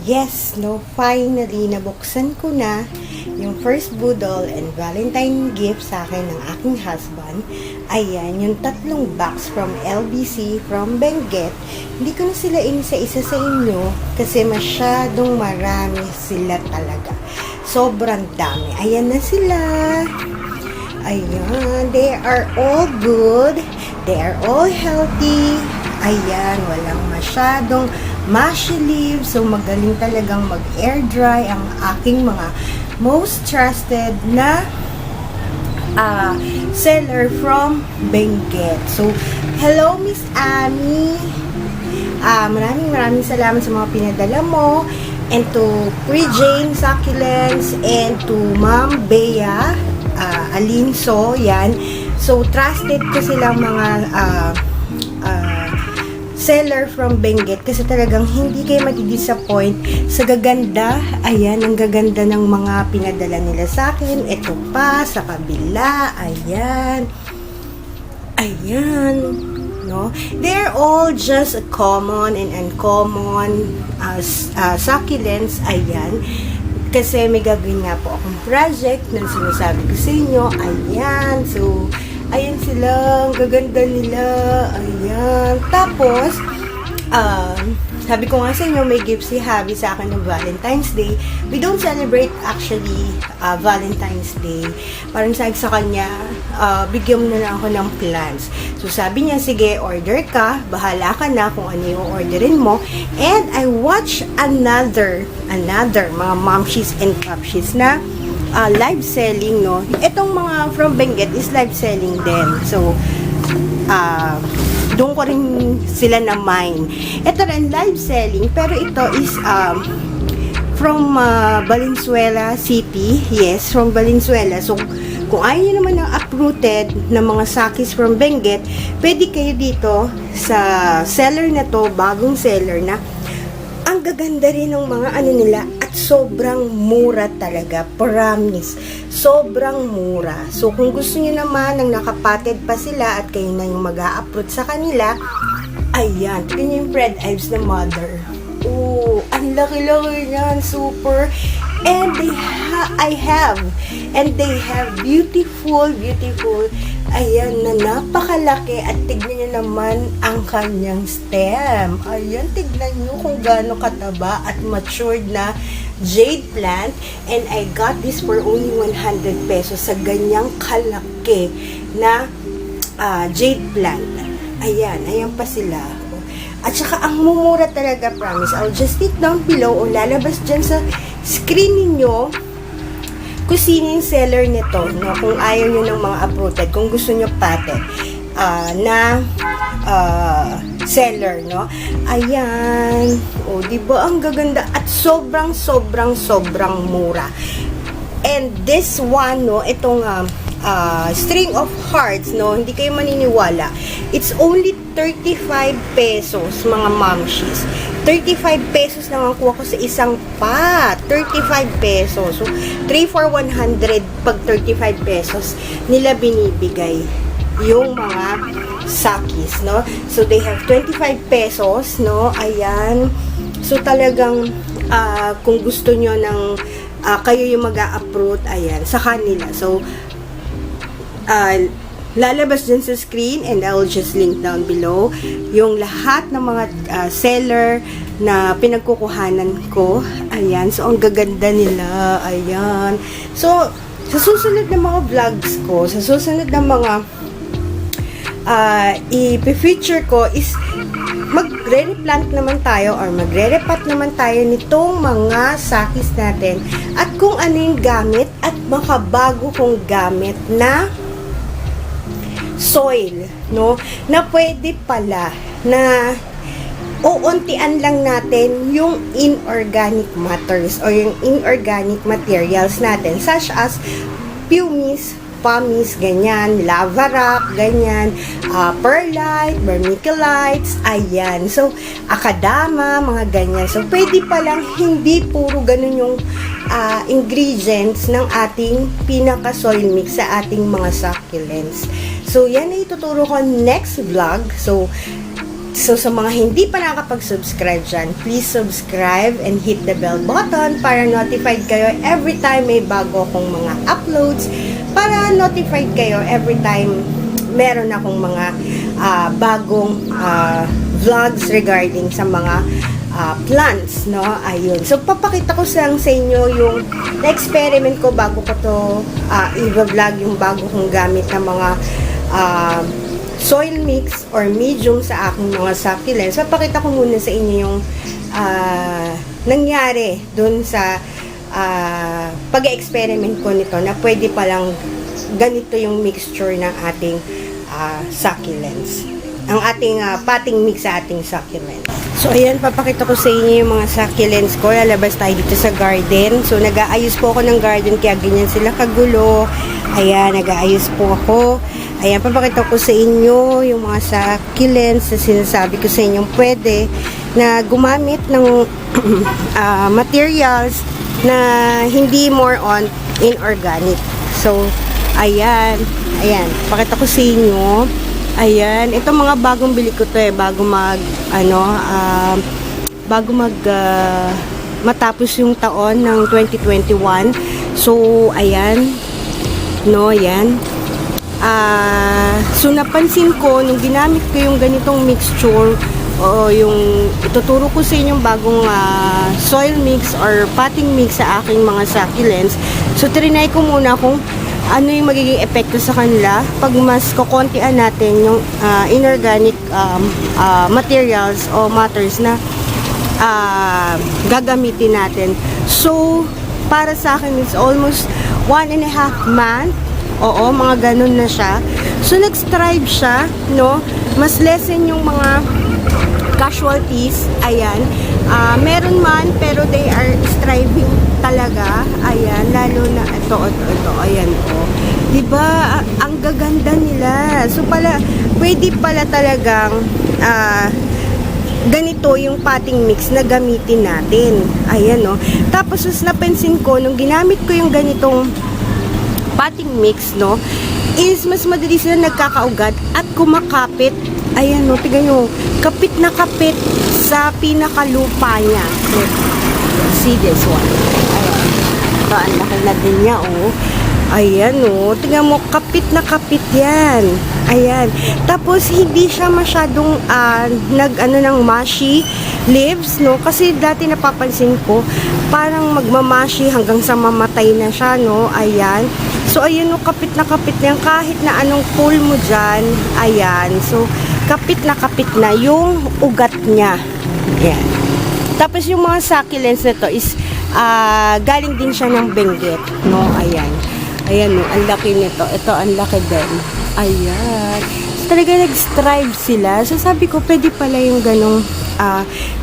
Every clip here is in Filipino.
Yes, no, finally, nabuksan ko na yung first budol and Valentine gift sa akin ng aking husband. Ayan, yung tatlong box from LBC, from Benguet. Hindi ko na sila inisa-isa sa inyo kasi masyadong marami sila talaga. Sobrang dami. Ayan na sila. Ayan, they are all good. They are all healthy. Ayan, walang masyadong mushy leaves. So, magaling talagang mag-air dry ang aking mga most trusted na seller from Benguet. So, hello Miss Ami. Maraming salamat sa mga pinadala mo. And to Pre-Jane Succulents and to Ma'am Bea Alinso. Yan. So, trusted ko silang mga seller from Benguet kasi talagang hindi kayo madi-disappoint sa gaganda. Ayan, ang gaganda ng mga pinadala nila sa akin. Ito pa, sa kabila. Ayan. Ayan. No? They're all just common and uncommon succulents. Ayan. Kasi may gagawin nga po akong project na sinasabi ko sa inyo. Ayan. So, ayan sila, ang gaganda nila. Ayan. Tapos, sabi ko nga sa inyo, may gift si Javi sa akin ng Valentine's Day. We don't celebrate actually Valentine's Day. Parang sabi sa kanya, bigyan mo na lang ako ng plans. So, sabi niya, sige, order ka. Bahala ka na kung ano yung orderin mo. And I watch another mga momshies and popshies na live selling, no? Itong mga from Benguet is live selling din. So, doon ko rin sila na mine. Ito rin live selling, pero ito is from Valenzuela City. Yes, from Valenzuela. So, kung ayaw nyo naman ng uprooted na mga sakis from Benguet, pwede kayo dito sa seller na to, bagong seller na. Ang gaganda rin ng mga ano nila at sobrang mura talaga. Promise. Sobrang mura. So, kung gusto niyo naman ng nakapatid pa sila at kayo na yung mag-a-upload sa kanila, ayan. Tignan niyo yung Fred Ives na mother. Oh, ang laki-laki niyan. Super. And they have beautiful, ayan, na napakalaki at tignan niyo naman ang kanyang stem. Ayan, tignan niyo kung gaano kataba at matured na jade plant. And I got this for only 100 pesos sa ganyang kalaki na jade plant. Ayan pa sila. At saka ang mumura talaga, promise. I'll just stick down below o lalabas dyan sa screen ninyo kung sino yung seller nito, no? Kung ayaw nyo ng mga uprooted, kung gusto nyo pate seller, no? Ayan. O, diba? Ang gaganda at sobrang mura. And this one, no? Itong string of hearts, no? Hindi kayo maniniwala. It's only 35 pesos, mga momshies. 35 pesos lang ang kuha ko sa isang pot. 35 pesos. So, 3 for 100 pag 35 pesos nila binibigay yung mga sakis, no? So, they have 25 pesos, no? Ayan. So, talagang kung gusto nyo ng kayo yung mag-a-uproot, ayan, sa kanila. So, lalabas dyan sa screen and I will just link down below yung lahat ng mga seller na pinagkukuhanan ko. Ayan. So, ang gaganda nila. Ayan. So, sa susunod na mga vlogs ko, sa susunod na mga i-feature ko is magre-replant naman tayo or magre-repat naman tayo nitong mga sakis natin at kung ano yung gamit at makabago kong gamit na soil, no? Na pwede pala na uuntian lang natin yung inorganic matters or yung inorganic materials natin such as pumice, ganyan, lava rock, ganyan, perlite, vermiculates, ayan. So, akadama, mga ganyan. So, pwede palang hindi puro ganun yung ingredients ng ating pinaka-soil mix sa ating mga succulents. So, yan ay ituturo ko next vlog. So, So, sa mga hindi pa nakapag-subscribe dyan, please subscribe and hit the bell button para notified kayo every time may bago akong mga uploads, para notified kayo every time meron akong mga bagong vlogs regarding sa mga plants, no? Ayun. So, papakita ko sa inyo yung na-experiment ko bago ko to i-vlog, yung bago kong gamit na mga soil mix or medium sa aking mga succulents. Papakita ko muna sa inyo yung nangyari dun sa pag-experiment ko nito na pwede palang ganito yung mixture ng ating succulents. Ang ating potting mix sa ating succulents. So, ayan, papakita ko sa inyo yung mga succulents ko. Lalabas tayo dito sa garden. So, nag-aayos po ako ng garden kaya ganyan sila kagulo. Ayan, nag-aayos po ako. Ayan, papakita ko sa inyo yung mga succulents na sinasabi ko sa inyo pwede na gumamit ng materials na hindi more on inorganic. So, ayan, pakita ko sa inyo. Ayan, ito mga bagong bili ko to bago matapos yung taon ng 2021. So, ayan, no, ayan. So, napansin ko, nung ginamit ko yung ganitong mixture, o yung ituturo ko sa inyong bagong soil mix or potting mix sa aking mga succulents. So, trinay ko muna kung ano yung magiging epekto sa kanila pag mas kukontian natin yung inorganic materials o matters na gagamitin natin. So, para sa akin, it's almost 1.5 month. Oo, mga ganun na siya. So, nag-strive siya, no? Mas lessen yung mga casualties. Ayan. Meron man, pero they are striving talaga. Ayan. Lalo na, ito. Ayan, oh. Diba? Ang gaganda nila. So, pwede pala talagang, ganito yung potting mix na gamitin natin. Ayan, no? Tapos, napansin ko, nung ginamit ko yung ganitong potting mix, no, is mas madali sila nagkakaugat at kumakapit. Ayan, no, tignan nyo, kapit na kapit sa pinakalupa niya. See this one. Ayan. Ito, ang laki na din niya, oh. Ayan, no, tignan mo, kapit na kapit yan. Ayan. Tapos, hindi siya masyadong ng mushy leaves, no? Kasi dati napapansin ko, parang magmamashi hanggang sa mamatay na siya, no? Ayan. So, ayan, no, kapit na yan. Kahit na anong pull mo dyan, ayan. So, kapit na yung ugat niya. Ayan. Tapos, yung mga succulents na to is, galing din siya ng Benguet, no? Ayan. Ayan, no, ang laki nito. Ito, ang laki din. Ayan. So, talaga nag-strive sila. So, sabi ko, pwede pala yung ganong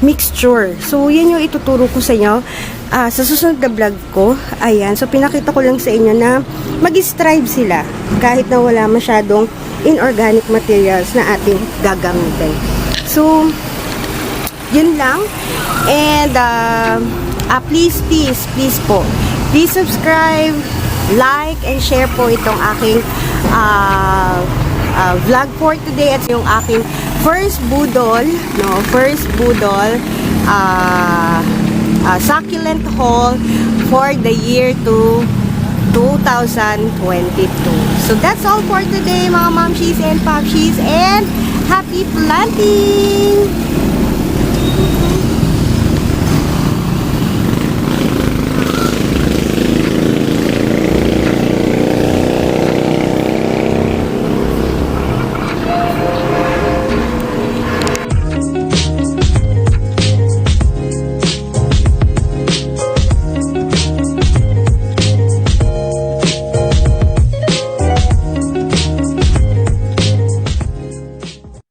mixture. So, yan yung ituturo ko sa inyo sa susunod na vlog ko. Ayan. So, pinakita ko lang sa inyo na mag-strive sila kahit na wala masyadong inorganic materials na ating gagamitin. So, yun lang. And, please po, please subscribe, like, and share po itong aking vlog for today at yung aking first budol succulent haul for the year 2022. So that's all for today, mga momshies and popshies, and happy planting!